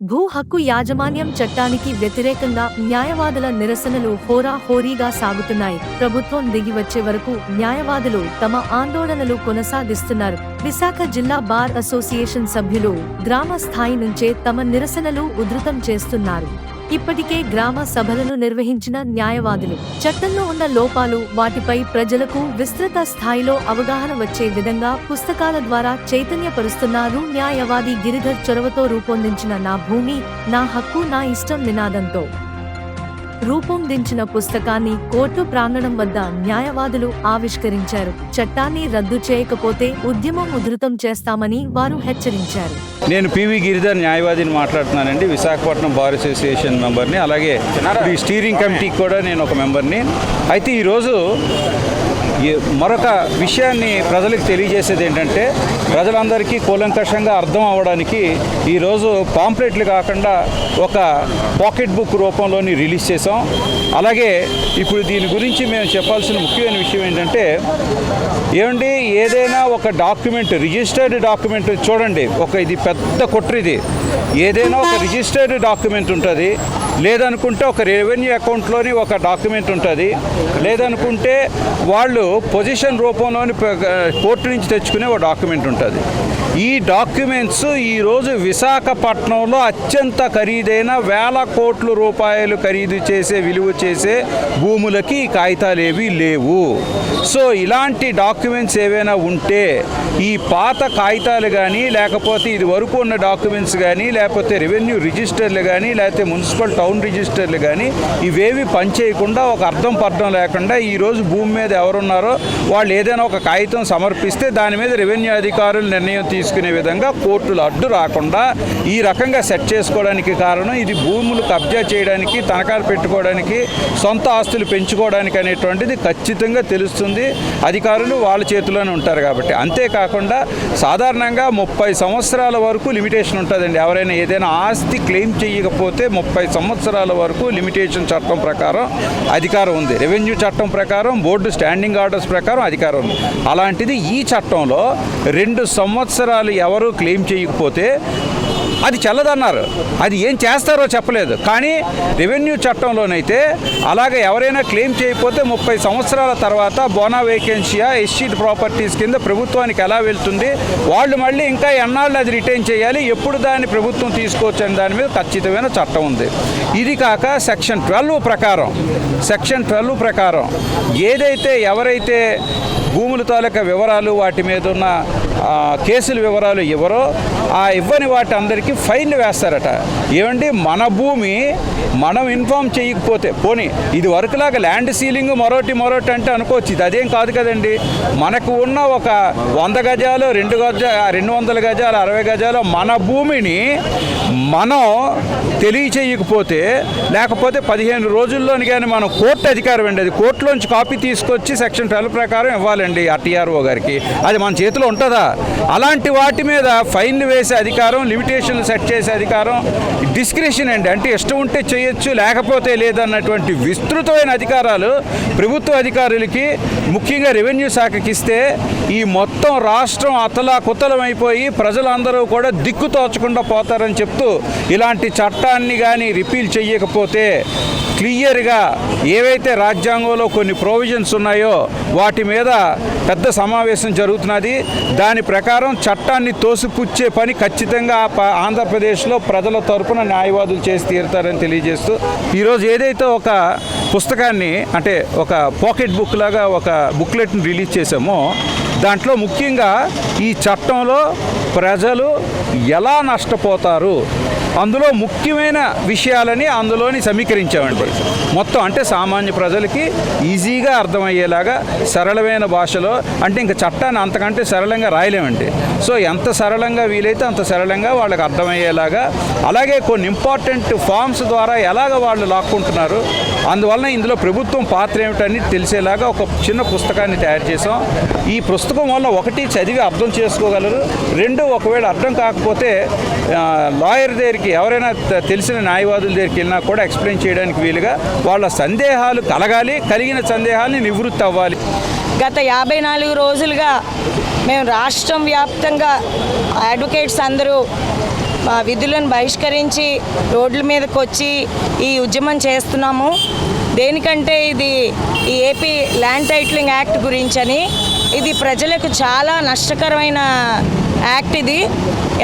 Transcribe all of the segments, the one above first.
భూ హక్కు యాజమాన్యం చట్టానికి వ్యతిరేకంగా న్యాయవాదుల నిరసనలు హోరాహోరీగా సాగుతున్నాయి. ప్రభుత్వం దిగి వచ్చే వరకు న్యాయవాదులు తమ ఆందోళనలు కొనసాగిస్తున్నారు. విశాఖ జిల్లా బార్ అసోసియేషన్ సభ్యులు గ్రామ స్థాయి నుంచే తమ నిరసనలు ఉధృతం చేస్తున్నారు. ఇప్పటికే గ్రామ సభలను నిర్వహించిన న్యాయవాదులు చట్టంలో ఉన్న లోపాలు, వాటిపై ప్రజలకు విస్తృత స్థాయిలో అవగాహన వచ్చే విధంగా పుస్తకాల ద్వారా చైతన్యపరుస్తున్నారు. న్యాయవాది గిరిధర్ చొరవతో రూపొందించిన నా భూమి నా హక్కు నా ఇష్టం నినాదంతో రూపొందించిన పుస్తకాన్ని కోర్టు ప్రాంగణం వద్ద న్యాయవాదులు ఆవిష్కరించారు. చట్టాన్ని రద్దు చేయకపోతే ఉద్యమం ఉధృతం చేస్తామని వారు హెచ్చరించారు. నేను పివి గిరిధర్ న్యాయవాదిని మాట్లాడుతున్నానండి. విశాఖపట్నం బార్ అసోసియేషన్ మెంబర్ని, అలాగే ఈ స్టీరింగ్ కమిటీకి కూడా నేను ఒక మెంబర్ని. అయితే ఈరోజు మరొక విషయాన్ని ప్రజలకు తెలియజేసేది ఏంటంటే, ప్రజలందరికీ కూలంకషంగా అర్థం అవ్వడానికి ఈరోజు పాంప్లెట్లు కాకుండా ఒక పాకెట్ బుక్ రూపంలోని రిలీజ్ చేసాం. అలాగే ఇప్పుడు దీని గురించి మేము చెప్పాల్సిన ముఖ్యమైన విషయం ఏంటంటే, ఏమండి ఏదైనా ఒక డాక్యుమెంట్, రిజిస్టర్డ్ డాక్యుమెంట్ చూడండి, ఇది పెద్ద కుట్రిది. ఏదైనా ఒక రిజిస్టర్డ్ డాక్యుమెంట్ ఉంటుంది, లేదనుకుంటే ఒక రెవెన్యూ అకౌంట్లోని ఒక డాక్యుమెంట్ ఉంటుంది, లేదనుకుంటే వాళ్ళు పొజిషన్ రూపంలోని కోర్టు నుంచి తెచ్చుకునే ఒక డాక్యుమెంట్ ఉంటుంది. ఈ డాక్యుమెంట్స్ ఈరోజు విశాఖపట్నంలో అత్యంత ఖరీదైన వేల కోట్ల రూపాయలు ఖరీదు చేసే, విలువ చేసే భూములకి ఈ కాగితాలు ఏవి లేవు. సో ఇలాంటి డాక్యుమెంట్స్ ఏవైనా ఉంటే, ఈ పాత కాగితాలు కానీ, లేకపోతే ఇది వరకు ఉన్న డాక్యుమెంట్స్ కానీ, లేకపోతే రెవెన్యూ రిజిస్టర్లు కానీ, లేకపోతే మున్సిపల్ టౌన్ రిజిస్టర్లు కానీ, ఇవేవి పనిచేయకుండా, ఒక అర్థం పర్థం లేకుండా ఈరోజు భూమి మీద ఎవరున్నారో వాళ్ళు ఏదైనా ఒక కాగితం సమర్పిస్తే దాని మీద రెవెన్యూ అధికారులు నిర్ణయం తీసుకునే విధంగా కోర్టులు అడ్డు రాకుండా ఈ రకంగా సెట్ చేసుకోవడానికి కారణం, ఇది భూములు కబ్జా చేయడానికి, తనఖాలు పెట్టుకోవడానికి, సొంత ఆస్తులు పెంచుకోవడానికి అనేటువంటిది ఖచ్చితంగా తెలుస్తుంది. అధికారులు వాళ్ళ చేతిలోనే ఉంటారు కాబట్టి. అంతేకాకుండా సాధారణంగా 30 సంవత్సరాల వరకు లిమిటేషన్ ఉంటుందండి. ఎవరైనా ఏదైనా ఆస్తి క్లెయిమ్ చేయకపోతే 30 సంవత్సరాల వరకు లిమిటేషన్ చట్టం ప్రకారం అధికారం ఉంది. రెవెన్యూ చట్టం ప్రకారం, బోర్డు స్టాండింగ్ ఆర్డర్స్ ప్రకారం అధికారం ఉంది. అలాంటిది ఈ చట్టంలో 2 సంవత్సరాలు ఎవరు క్లెయిమ్ చేయకపోతే అది చెల్లదన్నారు. అది ఏం చేస్తారో చెప్పలేదు. కానీ రెవెన్యూ చట్టంలోనైతే అలాగే ఎవరైనా క్లెయిమ్ చేయకపోతే 30 సంవత్సరాల తర్వాత బోనా వేకెన్షియా, ఎస్సీడ్ ప్రాపర్టీస్ కింద ప్రభుత్వానికి ఎలా వెళ్తుంది, వాళ్ళు మళ్ళీ ఇంకా ఎన్నాళ్ళు అది రిటైన్ చేయాలి, ఎప్పుడు దాన్ని ప్రభుత్వం తీసుకోవచ్చు అని దాని మీద ఖచ్చితమైన చట్టం ఉంది. ఇది కాక సెక్షన్ 12 ప్రకారం ఏదైతే ఎవరైతే భూముల తాలూకా వివరాలు, వాటి మీద ఉన్న కేసుల వివరాలు ఎవరో ఆ ఇవ్వని వాటి అందరికీ ఫైన్లు వేస్తారట. ఏమండి, మన భూమి మనం ఇన్ఫామ్ చేయకపోతే, పోనీ ఇది వరకులాగా ల్యాండ్ సీలింగ్ మరోటి అంటే అనుకోవచ్చు. ఇది అదేం కాదు కదండి. మనకు ఉన్న ఒక 100 గజాలు, 200 గజాలు, 60 గజాలు మన భూమిని మనం తెలియచేయకపోతే, లేకపోతే 15 రోజుల్లోని కానీ మనం కోర్టు అధికారం అండి, అది కోర్టులోంచి కాపీ తీసుకొచ్చి సెక్షన్ 12 ప్రకారం ఇవ్వాలండి ఆ టీఆర్ఓ గారికి. అది మన చేతిలో ఉంటుందా? అలాంటి వాటి మీద ఫైన్లు వేసే అధికారం, లిమిటేషన్లు సెట్ చేసే అధికారం, డిస్క్రిషన్ అండి. అంటే ఇష్టం ఉంటే చేయొచ్చు, లేకపోతే లేదన్నటువంటి విస్తృతమైన అధికారాలు ప్రభుత్వ అధికారులకి, ముఖ్యంగా రెవెన్యూ శాఖకి ఇస్తే ఈ మొత్తం రాష్ట్రం అతలాకుతలమైపోయి ప్రజలందరూ కూడా దిక్కుతోచకుండా పోతారని చెప్తూ, ఇలాంటి చట్టాన్ని కానీ రిపీల్ చేయకపోతే క్లియర్గా ఏవైతే రాజ్యాంగంలో కొన్ని ప్రొవిజన్స్ ఉన్నాయో వాటి మీద పెద్ద సమావేశం జరుగుతున్నది. దాని ప్రకారం చట్టాన్ని తోసిపుచ్చే పని ఖచ్చితంగా ఆంధ్రప్రదేశ్లో ప్రజల తరపున న్యాయవాదులు చేసి తీరుతారని తెలియజేస్తూ, ఈరోజు ఏదైతే ఒక పుస్తకాన్ని, అంటే ఒక పాకెట్ బుక్ లాగా ఒక బుక్లెట్ని రిలీజ్ చేసామో, దాంట్లో ముఖ్యంగా ఈ చట్టంలో ప్రజలు ఎలా నష్టపోతారు, అందులో ముఖ్యమైన విషయాలని అందులోని సమీకరించామండి. మొత్తం అంటే సామాన్య ప్రజలకి ఈజీగా అర్థమయ్యేలాగా సరళమైన భాషలో, అంటే ఇంకా చట్టాన్ని అంతకంటే సరళంగా రాయలేమండి. సో ఎంత సరళంగా వీలైతే అంత సరళంగా వాళ్ళకి అర్థమయ్యేలాగా, అలాగే కొన్ని ఇంపార్టెంట్ ఫార్మ్స్ ద్వారా ఎలాగ వాళ్ళు లాక్కుంటున్నారు, అందువలన ఇందులో ప్రభుత్వం పాత్ర ఏమిటని తెలిసేలాగా ఒక చిన్న పుస్తకాన్ని తయారు చేసాం. ఈ పుస్తకం వల్ల ఒకటి చదివి అర్థం చేసుకోగలరు, 2 ఒకవేళ అర్థం కాకపోతే లాయర్ దగ్గరికి, ఎవరైనా తెలిసిన న్యాయవాదుల దగ్గరికి వెళ్ళినా కూడా ఎక్స్ప్లెయిన్ చేయడానికి వీలుగా వాళ్ళ సందేహాలు కలగాలి, కలిగిన సందేహాలని నివృత్తి అవ్వాలి. గత 54 రోజులుగా మేము రాష్ట్రం వ్యాప్తంగా అడ్వకేట్స్ అందరూ విధులను బహిష్కరించి రోడ్ల మీదకి వచ్చి ఈ ఉద్యమం చేస్తున్నాము. దేనికంటే ఇది ఈ ఏపీ ల్యాండ్ టైటిలింగ్ యాక్ట్ గురించని. ఇది ప్రజలకు చాలా నష్టకరమైన యాక్ట్. ఇది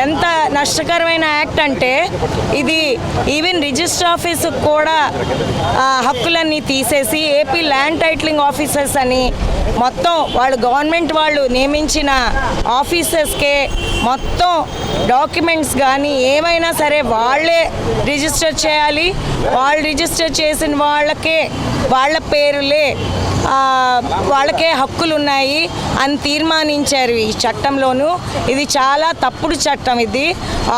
ఎంత నష్టకరమైన యాక్ట్ అంటే ఇది ఈవెన్ రిజిస్టర్ ఆఫీసు కూడా హక్కులన్నీ తీసేసి ఏపీ ల్యాండ్ టైటిలింగ్ ఆఫీసర్స్ అని మొత్తం వాళ్ళు గవర్నమెంట్ వాళ్ళు నియమించిన ఆఫీసర్స్కే మొత్తం డాక్యుమెంట్స్ కానీ ఏమైనా సరే వాళ్ళే రిజిస్టర్ చేయాలి. వాళ్ళు రిజిస్టర్ చేసిన వాళ్ళ పేరులే వాళ్ళకే హక్కులు ఉన్నాయి అని తీర్మానించారు ఈ చట్టంలోనూ. ఇది చాలా తప్పుడు చట్టం. ఇది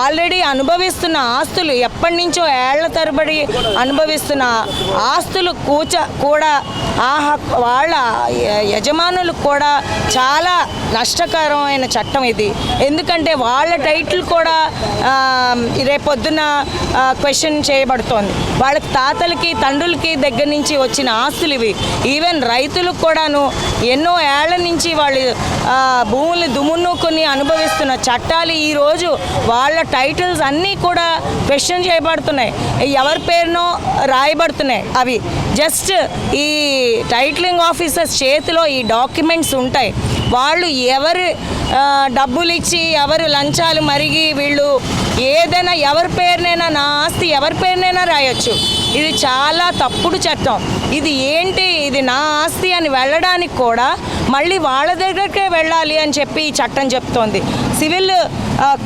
ఆల్రెడీ అనుభవిస్తున్న ఆస్తులు, ఎప్పటి నుంచో ఏళ్ల తరబడి అనుభవిస్తున్న ఆస్తులు కూడా వాళ్ళ యజమానులకు కూడా చాలా నష్టకరమైన చట్టం ఇది. ఎందుకంటే వాళ్ళ టైటిల్ కూడా రేపొద్దున క్వశ్చన్ చేయబడుతోంది. వాళ్ళకి తాతలకి తండ్రులకి దగ్గర నుంచి వచ్చిన ఆస్తులు ఇవి. ఈవెన్ రైతులకు కూడాను ఎన్నో ఏళ్ల నుంచి వాళ్ళు భూములు దుమున్నుకొని అనుభవిస్తున్న చట్టాలు ఈరోజు వాళ్ళ టైటిల్స్ అన్నీ కూడా క్వశ్చన్ చేయబడుతున్నాయి. ఎవరి పేరునో రాయబడుతున్నాయి. అవి జస్ట్ ఈ టైటిలింగ్ ఆఫీసర్స్ చేతిలో ఈ డాక్యుమెంట్స్ ఉంటాయి. వాళ్ళు ఎవరు డబ్బులు ఇచ్చి ఎవరు లంచాలు మరిగి వీళ్ళు ఏదైనా ఎవరి పేరునైనా నా ఆస్తి ఎవరి పేరునైనా రాయొచ్చు. ఇది చాలా తప్పుడు చట్టం. ఇది ఏంటి, ఇది నా ఆస్తి అని వెళ్ళడానికి కూడా మళ్ళీ వాళ్ళ దగ్గరకే వెళ్ళాలి అని చెప్పి ఈ చట్టం చెప్తోంది. సివిల్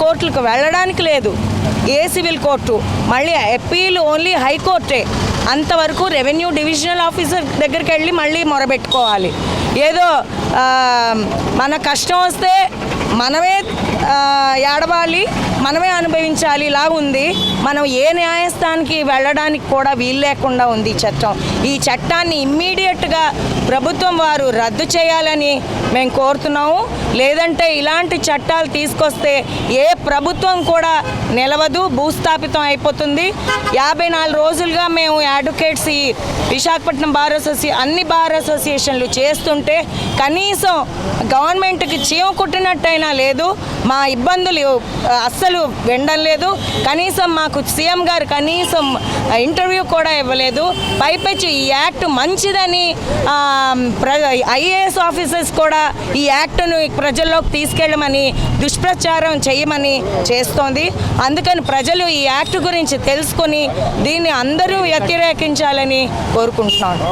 కోర్టులకు వెళ్ళడానికి లేదు, ఏ సివిల్ కోర్టు, మళ్ళీ అప్పీల్ ఓన్లీ హైకోర్టే. అంతవరకు రెవెన్యూ డివిజనల్ ఆఫీసర్ దగ్గరికి వెళ్ళి మళ్ళీ మొరబెట్టుకోవాలి. ఏదో మన కష్టం వస్తే మనమే ఏడవాలి, మనమే అనుభవించాలి ఇలా ఉంది. మనం ఏ న్యాయస్థానానికి వెళ్ళడానికి కూడా వీలు లేకుండా ఉంది ఈ చట్టం. ఈ చట్టాన్ని ఇమ్మీడియట్గా ప్రభుత్వం వారు రద్దు చేయాలని మేము కోరుతున్నాము. లేదంటే ఇలాంటి చట్టాలు తీసుకొస్తే ఏ ప్రభుత్వం కూడా నిలవదు, భూస్థాపితం అయిపోతుంది. 54 రోజులుగా మేము అడ్వకేట్స్ ఈ విశాఖపట్నం అన్ని బార్ అసోసియేషన్లు చేస్తుంటే కనీసం గవర్నమెంట్కి చీమ కుట్టినట్టయినా లేదు. మా ఇబ్బందులు అస్సలు వినడం లేదు. కనీసం మాకు సీఎం గారు కనీసం ఇంటర్వ్యూ కూడా ఇవ్వలేదు. పైపెచ్చి ఈ యాక్ట్ మంచిదని ఐఏఎస్ ఆఫీసర్స్ కూడా ఈ యాక్ట్ను ప్రజల్లోకి తీసుకెళ్ళమని దుష్ప్రచారం చేయమని చేస్తోంది. అందుకని ప్రజలు ఈ యాక్ట్ గురించి తెలుసుకొని దీన్ని అందరూ వ్యతిరేకించాలని కోరుకుంటున్నాను.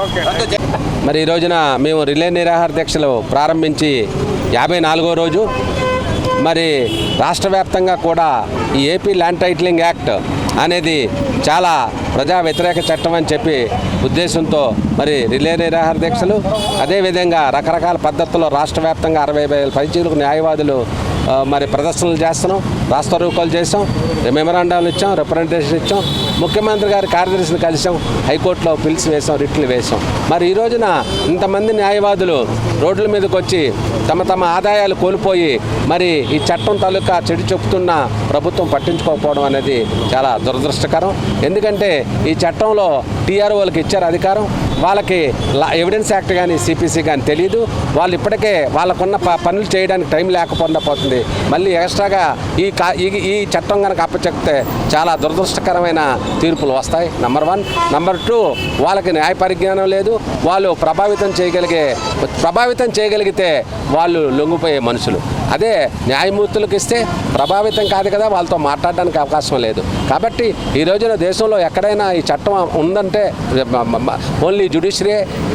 మరి ఈ రోజున మేము రిలే నిరాహార దీక్షలు ప్రారంభించి 54వ రోజు. మరి రాష్ట్ర వ్యాప్తంగా కూడా ఈ ఏపీ ల్యాండ్ టైటిలింగ్ యాక్ట్ అనేది చాలా ప్రజా వ్యతిరేక చట్టం అని చెప్పి ఉద్దేశంతో మరి రిలే నిరాహార దీక్షలు, అదేవిధంగా రకరకాల పద్ధతుల్లో రాష్ట్ర వ్యాప్తంగా 60,000 పైచీలకు న్యాయవాదులు మరి ప్రదర్శనలు చేస్తున్నాం, రాస్తారోకోలు చేసాం, మెమరాండాలు ఇచ్చాం, రిప్రజెంటేషన్ ఇచ్చాం, ముఖ్యమంత్రి గారి కార్యదర్శిని కలిసాం, హైకోర్టులో పిల్స్ వేసాం, రిట్లు వేసాం. మరి ఈ రోజున ఇంతమంది న్యాయవాదులు రోడ్ల మీదకి వచ్చి తమ ఆదాయాలు కోల్పోయి మరి ఈ చట్టం తాలూకా చెడు చెప్తున్న ప్రభుత్వం పట్టించుకోకపోవడం అనేది చాలా దురదృష్టకరం. ఎందుకంటే ఈ చట్టంలో టీఆర్ఓలకు ఇచ్చారు అధికారం, వాళ్ళకి ఎవిడెన్స్ యాక్ట్ కానీ సిపిసి కానీ తెలియదు. వాళ్ళు ఇప్పటికే వాళ్ళకున్న పనులు చేయడానికి టైం లేకపోకుండా పోతుంది. మళ్ళీ ఎక్స్ట్రాగా ఈ చట్టం కనుక అప్పచెప్తే చాలా దురదృష్టకరమైన తీర్పులు వస్తాయి. నంబర్ 1. నంబర్ 2, వాళ్ళకి న్యాయ పరిజ్ఞానం లేదు. వాళ్ళు ప్రభావితం చేయగలిగితే వాళ్ళు లొంగిపోయే మనుషులు. అదే న్యాయమూర్తులకు ఇస్తే ప్రభావితం కాదు కదా, వాళ్ళతో మాట్లాడడానికి అవకాశం లేదు. కాబట్టి ఈ రోజున దేశంలో ఎక్కడైనా ఈ చట్టం ఉందంటే ఓన్లీ జ్యుడిషియరీ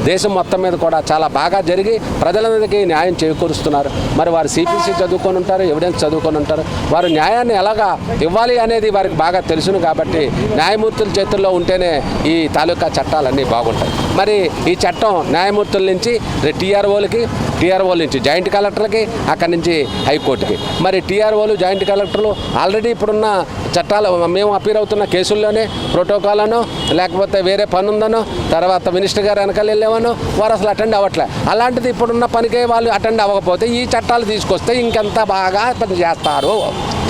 దేశం మొత్తం మీద కూడా చాలా బాగా జరిగి ప్రజలందరికీ న్యాయం చేకూరుస్తున్నారు. మరి వారు సిపిసి చదువుకొని ఉంటారు, ఎవిడెన్స్ చదువుకొని ఉంటారు. వారు న్యాయాన్ని ఎలాగా ఇవ్వాలి అనేది వారికి బాగా తెలుసును. కాబట్టి న్యాయమూర్తుల చేతుల్లో ఉంటేనే ఈ తాలూకా చట్టాలన్నీ బాగుంటాయి. మరి ఈ చట్టం న్యాయమూర్తుల నుంచి టీఆర్ఓల నుంచి జాయింట్ కలెక్టర్లకి, అక్కడి నుంచి హైకోర్టుకి. మరి టీఆర్ఓలు జాయింట్ కలెక్టర్లు ఆల్రెడీ ఇప్పుడున్న చట్టాలు మేము అపీర్ అవుతున్న కేసుల్లోనే ప్రోటోకాల్ అనో లేకపోతే వేరే పని ఉందనో తర్వాత మినిస్టర్ గారు వెనకాల వెళ్ళేవనో వారు అసలు అటెండ్ అవ్వట్లే. అలాంటిది ఇప్పుడున్న పనికే వాళ్ళు అటెండ్ అవ్వకపోతే ఈ చట్టాలు తీసుకొస్తే ఇంకెంత బాగా పని చేస్తారు,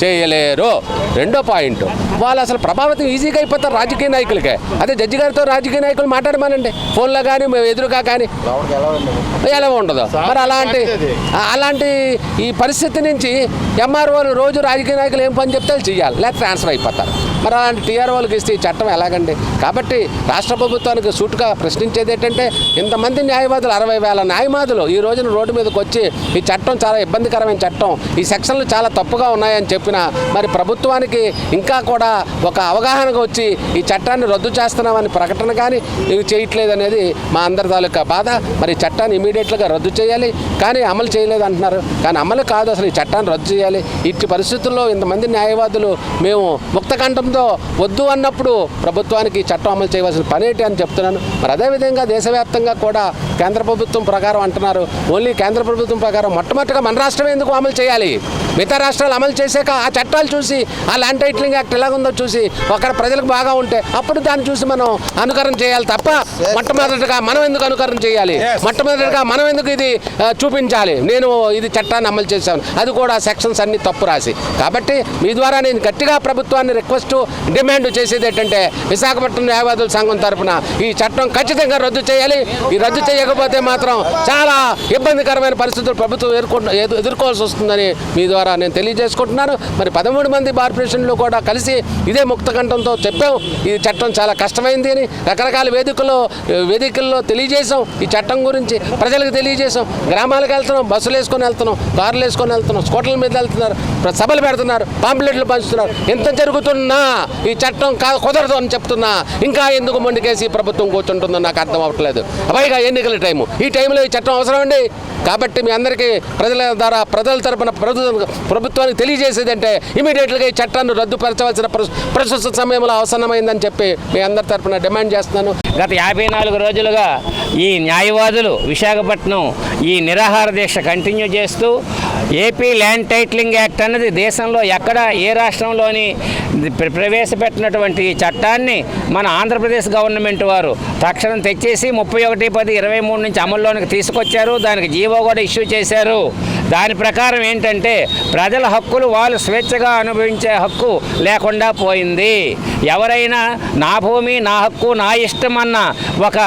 చేయలేరు. 2వ పాయింట్, వాళ్ళు అసలు ప్రభావితం ఈజీగా అయిపోతారు రాజకీయ నాయకులకే. అదే జడ్జి గారితో రాజకీయ నాయకులు మాట్లాడమనండి ఫోన్లో కానీ ఎదురుగా కానీ ఎలా ఉండదు. మరి అలాంటి ఈ పరిస్థితి నుంచి ఎంఆర్ఓలు రోజు రాజకీయ నాయకులు ఏం పని చెప్తే అది చేయాలి, లేదా ట్రాన్స్ఫర్ అయిపోతారు. మరి అలాంటి టీఆర్ఓలకు ఇస్తే ఈ చట్టం ఎలాగండి? కాబట్టి రాష్ట్ర ప్రభుత్వానికి సూటుగా ప్రశ్నించేది ఏంటంటే, ఇంతమంది న్యాయవాదులు 60,000 న్యాయవాదులు ఈ రోజున రోడ్డు మీదకి వచ్చి ఈ చట్టం చాలా ఇబ్బందికరమైన చట్టం, ఈ సెక్షన్లు చాలా తప్పుగా ఉన్నాయని చెప్పిన మరి ప్రభుత్వానికి ఇంకా కూడా ఒక అవగాహనగా వచ్చి ఈ చట్టాన్ని రద్దు చేస్తున్నామని ప్రకటన కానీ ఇవి చేయట్లేదు అనేది మా అందరి తాలూకా బాధ. మరి ఈ చట్టాన్ని ఇమీడియట్గా రద్దు చేయాలి, కానీ అమలు చేయలేదు అంటున్నారు. కానీ అమలు కాదు, అసలు ఈ చట్టాన్ని రద్దు చేయాలి. ఇట్టి పరిస్థితుల్లో ఇంతమంది న్యాయవాదులు మేము ముక్తకంఠంతో వద్దు అన్నప్పుడు ప్రభుత్వానికి ఈ చట్టం అమలు చేయవలసిన పని ఏంటి అని చెప్తున్నాను. మరి అదేవిధంగా దేశవ్యాప్తంగా కూడా కేంద్ర ప్రభుత్వం ప్రకారం అంటున్నారు. ఓన్లీ కేంద్ర ప్రభుత్వం ప్రకారం మొట్టమొదటిగా మన రాష్ట్రం ఎందుకు అమలు చేయాలి? మిగతా రాష్ట్రాలు అమలు చేశాక ఆ చట్టాలు చూసి, ఆ ల్యాండ్ టైటిలింగ్ యాక్ట్ ఎలాగుందో చూసి అక్కడ ప్రజలకు బాగా ఉంటే అప్పుడు దాన్ని చూసి మనం అనుకరణ చేయాలి తప్ప మొట్టమొదటిగా మనం ఎందుకు అనుకరణ చేయాలి? మొట్టమొదటిగా మనం ఎందుకు ఇది చూపించాలి? నేను ఇది చట్టాన్ని అమలు చేశాను, అది కూడా సెక్షన్స్ అన్ని తప్పు రాసి. కాబట్టి మీ ద్వారా నేను గట్టిగా ప్రభుత్వాన్ని రిక్వెస్ట్ డిమాండ్ చేసేది ఏంటంటే, విశాఖపట్నం న్యాయవాదుల సంఘం తరఫున ఈ చట్టం ఖచ్చితంగా రద్దు చేయాలి. ఈ రద్దు చేయకపోతే మాత్రం చాలా ఇబ్బందికరమైన పరిస్థితులు ప్రభుత్వం ఎదుర్కోవాల్సి వస్తుందని మీ ద్వారా నేను తెలియజేసుకుంటున్నాను. మరి 13 మంది బార్ ప్రెసిడెంట్లు కూడా కలిసి ఇదే ముక్తకంఠంతో చెప్పాం, ఈ చట్టం చాలా కష్టమైంది అని రకరకాల వేదికల్లో తెలియజేసాం. ఈ చట్టం గురించి ప్రజలకు తెలియజేసాం. గ్రామాలకు వెళ్తున్నాం, బస్సులు వేసుకొని వెళ్తున్నాం, కార్లు వేసుకొని వెళ్తున్నాం, స్కూటర్ల మీద వెళ్తున్నారు, సభలు పెడుతున్నారు, పాంప్లెట్లు పంచుతున్నారు. ఎంత జరుగుతున్నా ఈ చట్టం కుదరదు అని చెప్తున్నా ఇంకా ఎందుకు మొండికేసి ప్రభుత్వం కూర్చుంటుందో నాకు అర్థం అవ్వట్లేదు. పైగా ఎన్నికల టైము, ఈ టైంలో ఈ చట్టం అవసరం అండి. కాబట్టి మీ అందరికీ ప్రజల తరపున ప్రభుత్వానికి తెలియజేసేది అంటే ఇమీడియట్గా ఈ చట్టాన్ని రద్దుపరచవలసిన ప్రస్తుత సమయంలో అవసరమైందని చెప్పి మీ అందరి తరపున డిమాండ్ చేస్తున్నాను. గత 54 రోజులుగా ఈ న్యాయవాదులు విశాఖపట్నం ఈ నిరాహార దీక్ష కంటిన్యూ చేస్తూ ఏపీ ల్యాండ్ టైటిలింగ్ యాక్ట్ అన్నది దేశంలో ఎక్కడ ఏ రాష్ట్రంలోని ప్రవేశపెట్టినటువంటి చట్టాన్ని మన ఆంధ్రప్రదేశ్ గవర్నమెంట్ వారు తక్షణం తెచ్చేసి 31/10/23 నుంచి అమల్లోనికి తీసుకొచ్చారు. దానికి జీవో కూడా ఇష్యూ చేశారు. దాని ప్రకారం ఏంటంటే ప్రజల హక్కులు వాళ్ళు స్వేచ్ఛగా అనుభవించే హక్కు లేకుండా పోయింది. ఎవరైనా నా భూమి నా హక్కు నా ఇష్టం అన్న ఒక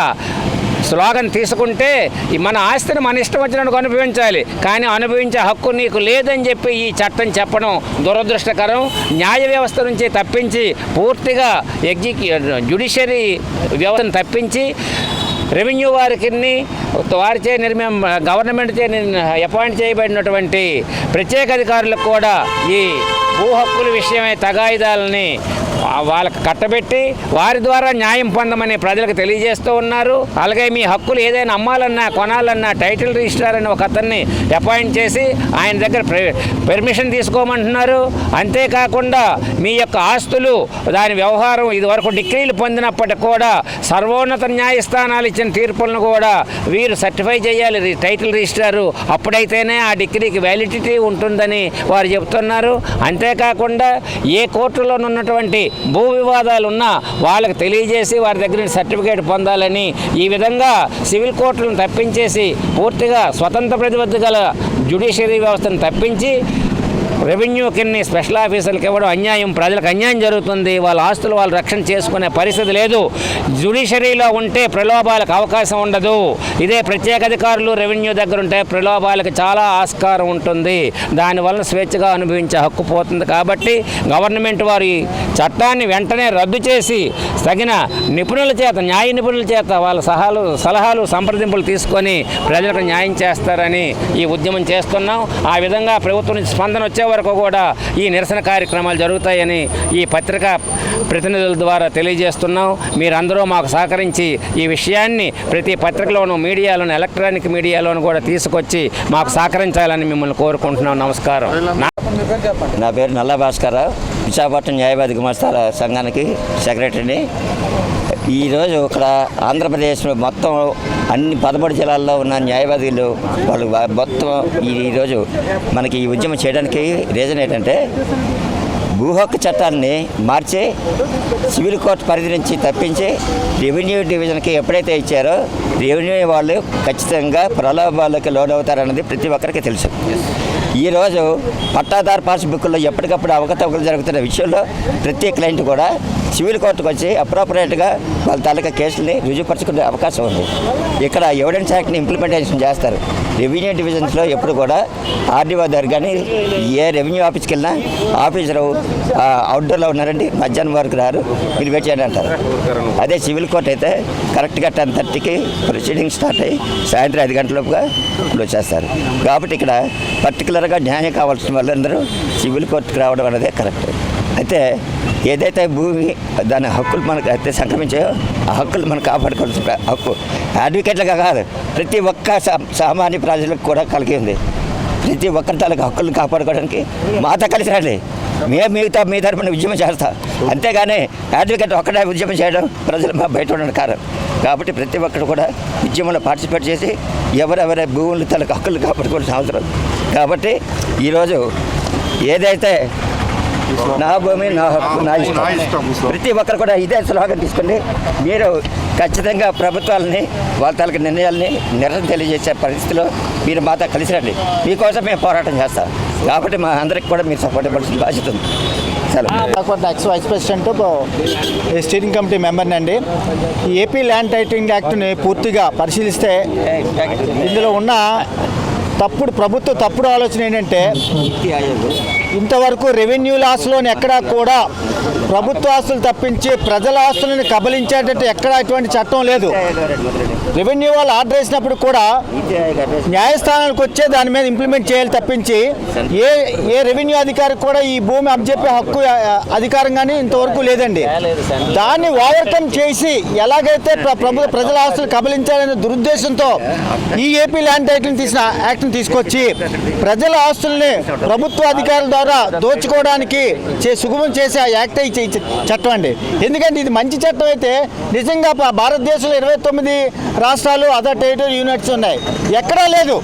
స్లోగన్ తీసుకుంటే మన ఆస్తిని మన ఇష్టం వచ్చినట్టు అనుభవించాలి, కానీ అనుభవించే హక్కు నీకు లేదని చెప్పి ఈ చట్టం చెప్పడం దురదృష్టకరం. న్యాయ వ్యవస్థ నుంచి తప్పించి పూర్తిగా జ్యుడిషియరీ వ్యవస్థను తప్పించి రెవెన్యూ వారిచే గవర్నమెంట్చే అపాయింట్ చేయబడినటువంటి ప్రత్యేక అధికారులకు కూడా ఈ భూ హక్కుల విషయమై తగాయిదాలని వాళ్ళకి కట్టబెట్టి వారి ద్వారా న్యాయం పొందమని ప్రజలకు తెలియజేస్తూ ఉన్నారు. అలాగే మీ హక్కులు ఏదైనా అమ్మాలన్నా కొనాలన్నా టైటిల్ రిజిస్ట్రార్ అని ఒక అతన్ని అపాయింట్ చేసి ఆయన దగ్గర పర్మిషన్ తీసుకోమంటున్నారు. అంతేకాకుండా మీ యొక్క ఆస్తులు దాని వ్యవహారం ఇదివరకు డిగ్రీలు పొందినప్పటికి కూడా సర్వోన్నత న్యాయస్థానాలు ఇచ్చిన తీర్పులను కూడా వీరు సర్టిఫై చేయాలి టైటిల్ రిజిస్ట్రారు, అప్పుడైతేనే ఆ డిగ్రీకి వ్యాలిడిటీ ఉంటుందని వారు చెబుతున్నారు. అంతేకాకుండా ఏ కోర్టులోనున్నటువంటి భూ వివాదాలు ఉన్నా వాళ్ళకి తెలియజేసి వారి దగ్గర సర్టిఫికేట్ పొందాలని ఈ విధంగా సివిల్ కోర్టులను తప్పించేసి పూర్తిగా స్వతంత్ర ప్రతిపత్తి గల జ్యుడిషియరీ వ్యవస్థను తప్పించి రెవెన్యూ కిన్ని స్పెషల్ ఆఫీసర్లకు ఇవ్వడం అన్యాయం. ప్రజలకు అన్యాయం జరుగుతుంది. వాళ్ళ ఆస్తులు వాళ్ళు రక్షణ చేసుకునే పరిస్థితి లేదు. జ్యుడిషియరీలో ఉంటే ప్రలోభాలకు అవకాశం ఉండదు. ఇదే ప్రత్యేక అధికారులు రెవెన్యూ దగ్గర ఉంటే ప్రలోభాలకు చాలా ఆస్కారం ఉంటుంది. దానివల్ల స్వేచ్ఛగా అనుభవించే హక్కు పోతుంది. కాబట్టి గవర్నమెంట్ వారి చట్టాన్ని వెంటనే రద్దు చేసి తగిన నిపుణుల చేత న్యాయ నిపుణుల చేత వాళ్ళ సలహాలు సంప్రదింపులు తీసుకొని ప్రజలకు న్యాయం చేస్తారని ఈ ఉద్యమం చేస్తున్నాం. ఆ విధంగా ప్రభుత్వం నుంచి స్పందన వచ్చే వరకు కూడా ఈ నిరసన కార్యక్రమాలు జరుగుతాయని ఈ పత్రికా ప్రతినిధుల ద్వారా తెలియజేస్తున్నాం. మీరందరూ మాకు సహకరించి ఈ విషయాన్ని ప్రతి పత్రికలోనూ మీడియాలోను ఎలక్ట్రానిక్ మీడియాలోను కూడా తీసుకొచ్చి మాకు సహకరించాలని మిమ్మల్ని కోరుకుంటున్నాం. నమస్కారం. నా పేరు నల్ల భాస్కర్, విశాఖపట్నం న్యాయవాది గుమస్తాల సంఘానికి సెక్రటరీని. ఈరోజు ఇక్కడ ఆంధ్రప్రదేశ్లో మొత్తం అన్ని 13 జిల్లాల్లో ఉన్న న్యాయవాదులు వాళ్ళు మొత్తం ఈరోజు మనకి ఈ ఉద్యమం చేయడానికి రీజన్ ఏంటంటే, భూ హక్కు చట్టాన్ని మార్చి సివిల్ కోర్టు పరిధి నుంచి తప్పించి రెవెన్యూ డివిజన్కి ఎప్పుడైతే ఇచ్చారో రెవెన్యూ వాళ్ళు ఖచ్చితంగా ప్రలోభాలకు లోనవుతారన్నది ప్రతి ఒక్కరికి తెలుసు. ఈరోజు పట్టాదారు పాస్బుక్లో ఎప్పటికప్పుడు అవకతవకలు జరుగుతున్న విషయంలో ప్రతి క్లయింట్ కూడా సివిల్ కోర్టుకు వచ్చి అప్రోప్రియేట్గా వాళ్ళ తాలూకా కేసుల్ని రుజుపరచుకునే అవకాశం ఉంది. ఇక్కడ ఎవిడెన్స్ యాక్ట్ని ఇంప్లిమెంటేషన్ చేస్తారు. రెవెన్యూ డివిజన్స్లో ఎప్పుడు కూడా ఆర్డీఓ దగ్గర కానీ ఏ రెవెన్యూ ఆఫీస్కి వెళ్ళినా ఆఫీసరు అవుట్డోర్లో ఉన్నారండి, మధ్యాహ్నం వరకు రారు, మీరు వెయిట్ చేయండి అంటారు. అదే సివిల్ కోర్ట్ అయితే కరెక్ట్గా 10:30కి ప్రొసీడింగ్ స్టార్ట్ అయ్యి సాయంత్రం 5 గంటలలోపుగా క్లోజ్ చేస్తారు. కాబట్టి ఇక్కడ పర్టికులర్గా న్యాయం కావాల్సిన వాళ్ళందరూ సివిల్ కోర్టుకి రావడం అనేది కరెక్ట్. అయితే ఏదైతే భూమి దాని హక్కులు మనకు అయితే సంక్రమించాయో ఆ హక్కులు మనం కాపాడుకోవాల్సిన హక్కు అడ్వకేట్లుగా కాదు, ప్రతి ఒక్క సామాన్య ప్రజలకు కూడా కలిగి ఉంది. ప్రతి ఒక్కరి తాలూకు హక్కులను కాపాడుకోవడానికి మాతో కలిసి రండి, మేము మిగతా మీ తరపున ఉద్యమం చేస్తాం. అంతేగాని అడ్వకేట్ ఒక్కడే ఉద్యమం చేయడం ప్రజలు బయట ఉండడం కారణం. కాబట్టి ప్రతి ఒక్కరు కూడా ఉద్యమంలో పార్టిసిపేట్ చేసి ఎవరెవరి భూములు తనకు హక్కులు కాపాడుకోవాల్సిన అవసరం. కాబట్టి ఈరోజు ఏదైతే నా భూమి నా హక్కు నా ఇష్టం, ప్రతి ఒక్కరు కూడా ఇదే స్లోగన్ తీసుకోండి. మీరు ఖచ్చితంగా ప్రభుత్వాలని వాళ్ళ తాలూకు నిర్ణయాలని నిరసన తెలియజేసే పరిస్థితిలో మీరు మాతో కలిసి రండి. మీకోసం మేము పోరాటం చేస్తాం. కాబట్టి మా అందరికి కూడా మీరు సపోర్ట్ ఇవ్వాల్సిన బాధ్యత ఉంది. Ex vice president steering committee మెంబర్ని అండి. ఈ ఏపీ ల్యాండ్ టైటిలింగ్ యాక్ట్ని పూర్తిగా పరిశీలిస్తే ఇందులో ఉన్న ప్రభుత్వ తప్పుడు ఆలోచన ఏంటంటే, ఇంతవరకు రెవెన్యూ లాస్లోని ఎక్కడా కూడా ప్రభుత్వ ఆస్తులు తప్పించి ప్రజల ఆస్తులను కబలించేటట్టు ఎక్కడా ఎటువంటి చట్టం లేదు. రెవెన్యూ వాళ్ళు ఆర్డర్ వేసినప్పుడు కూడా న్యాయస్థానానికి వచ్చే దాని మీద ఇంప్లిమెంట్ చేయాలి తప్పించి ఏ రెవెన్యూ అధికారికి కూడా ఈ భూమి అప్పచెప్పే హక్కు అధికారం కానీ ఇంతవరకు లేదండి. దాన్ని ఓవర్కమ్ చేసి ఎలాగైతే ప్రజల ఆస్తులు కబలించాలనే దురుద్దేశంతో ఈ ఏపీ ల్యాండ్ టైటిలింగ్ యాక్ట్ని తీసుకొచ్చి ప్రజల ఆస్తుల్ని ప్రభుత్వ అధికారుల ద్వారా దోచుకోవడానికి సుగమం చేసే ఆ యాక్ట్ చట్టం అండి. ఎందుకంటే ఇది మంచి చట్టం అయితే నిజంగా భారతదేశంలో 29 రాష్ట్రాలు అదర్ టెరిటరీ యూనిట్స్ ఉన్నాయి, ఎక్కడా లేదు,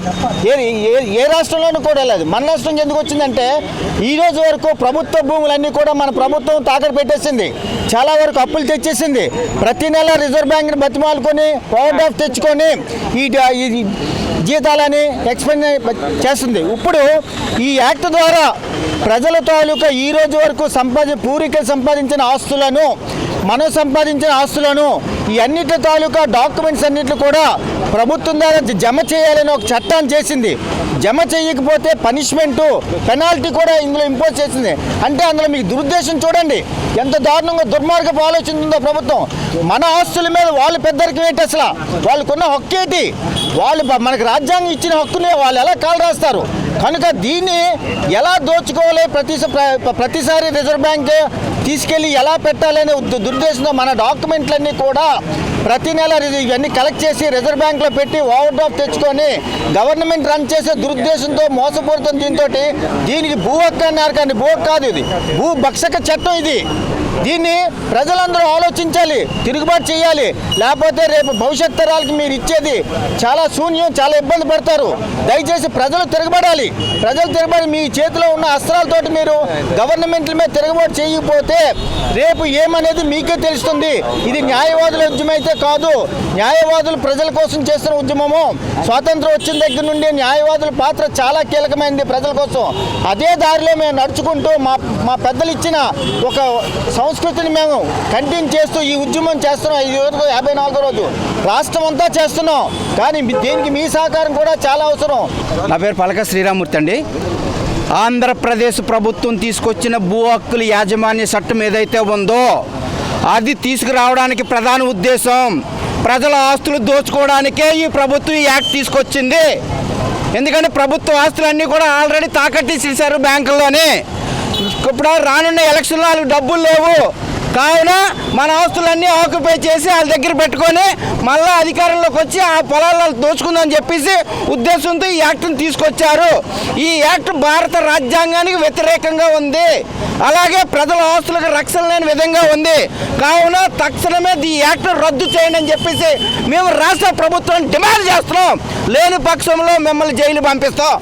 ఏ రాష్ట్రంలోనూ కూడా లేదు. మన రాష్ట్రం ఎందుకు వచ్చిందంటే ఈ రోజు వరకు ప్రభుత్వ భూములన్నీ కూడా మన ప్రభుత్వం తాకట్టు పెట్టేసింది, చాలా వరకు అప్పులు తెచ్చేసింది. ప్రతి నెల రిజర్వ్ బ్యాంక్ని బతిమాలుకొని ఓవర్ డ్రాఫ్ట్ తెచ్చుకొని ఈ జీతాలని ఎక్స్పెండ్ చేస్తుంది. ఇప్పుడు ఈ యాక్ట్ ద్వారా ప్రజల తాలూకా ఈ రోజు వరకు పూర్వీకులు సంపాదించిన ఆస్తులను, మనం సంపాదించిన ఆస్తులను, ఈ అన్నిటి తాలూకా డాక్యుమెంట్స్ అన్నింటిని కూడా ప్రభుత్వం ద్వారా జమ చేయాలని ఒక చట్టాన్ని చేసింది. జమ చేయకపోతే పనిష్మెంటు, పెనాల్టీ కూడా ఇందులో ఇంపోజ్ చేసింది. అంటే అందులో మీకు దురుద్దేశం చూడండి, ఎంత దారుణంగా దుర్మార్గపు ఆలోచన ఉందో ప్రభుత్వం. మన ఆస్తుల మీద వాళ్ళు పెద్దరికి ఏంటి, అసలు వాళ్ళకున్న హక్కు ఏంటి, వాళ్ళు మనకు రాజ్యాంగం ఇచ్చిన హక్కుని వాళ్ళు ఎలా కాలు రాస్తారు. కనుక దీన్ని ఎలా దోచుకోవాలి, ప్రతిసారి రిజర్వ్ బ్యాంక్ తీసుకెళ్ళి ఎలా పెట్టాలనే దురుద్దేశంతో మన డాక్యుమెంట్లన్నీ కూడా ప్రతి నెల ఇవన్నీ కలెక్ట్ చేసి రిజర్వ్ బ్యాంక్లో పెట్టి ఓవర్ డ్రాఫ్ట్ తెచ్చుకొని గవర్నమెంట్ రన్ చేసే దురుద్దేశంతో మోసపోతుంది. దీనికి భూ హక్కు అన్నారు కానీ భూ హక్కు కాదు, ఇది భూ భక్షక చట్టం. ఇది దీన్ని ప్రజలందరూ ఆలోచించాలి, తిరుగుబాటు చేయాలి. లేకపోతే రేపు భవిష్యత్ తరాలకి మీరు ఇచ్చేది చాలా శూన్యం, చాలా ఇబ్బంది పడతారు. దయచేసి ప్రజలు తిరగబడాలి. మీ చేతిలో ఉన్న అస్త్రాలతోటి మీరు గవర్నమెంట్ల మీద తిరగబాటు చేయకపోతే రేపు ఏమనేది మీకే తెలుస్తుంది. ఇది న్యాయవాదుల ఉద్యమం అయితే కాదు, న్యాయవాదులు ప్రజల కోసం చేస్తున్న ఉద్యమము. స్వాతంత్రం వచ్చిన దగ్గర నుండి న్యాయవాదుల పాత్ర చాలా కీలకమైనది ప్రజల కోసం. అదే దారిలో మేము నడుచుకుంటూ మా పెద్దలు ఇచ్చిన ఒక సంస్కృతిని మేము కంటిన్యూ చేస్తూ ఈ ఉద్యమం చేస్తున్నాం. ఈ రోజు 54వ రోజు రాష్ట్రం అంతా చేస్తున్నాం, కానీ దీనికి మీ సహకారం కూడా చాలా అవసరం. నా పేరు పలక శ్రీరామూర్తి అండి. ఆంధ్రప్రదేశ్ ప్రభుత్వం తీసుకొచ్చిన భూ హక్కుల యాజమాన్య చట్టం ఏదైతే ఉందో అది తీసుకురావడానికి ప్రధాన ఉద్దేశం ప్రజల ఆస్తులు దోచుకోవడానికే ఈ ప్రభుత్వం ఈ యాక్ట్ తీసుకొచ్చింది. ఎందుకంటే ప్రభుత్వ ఆస్తులన్నీ కూడా ఆల్రెడీ తాకట్టు చేశారు బ్యాంకుల్లోనే. ఇప్పుడు రానున్న ఎలక్షన్లో వాళ్ళకి డబ్బులు లేవు, కావున మన ఆస్తులన్నీ ఆక్యుపై చేసి వాళ్ళ దగ్గర పెట్టుకొని మళ్ళీ అధికారంలోకి వచ్చి ఆ పొలాలను దోచుకుందని చెప్పేసి ఉద్దేశంతో ఈ యాక్ట్ని తీసుకొచ్చారు. ఈ యాక్ట్ భారత రాజ్యాంగానికి వ్యతిరేకంగా ఉంది, అలాగే ప్రజల ఆస్తులకు రక్షణ లేని విధంగా ఉంది. కావున తక్షణమే ఈ యాక్ట్ రద్దు చేయండి అని చెప్పేసి మేము రాష్ట్ర ప్రభుత్వాన్ని డిమాండ్ చేస్తున్నాం. లేని పక్షంలో మిమ్మల్ని జైలు పంపిస్తాం.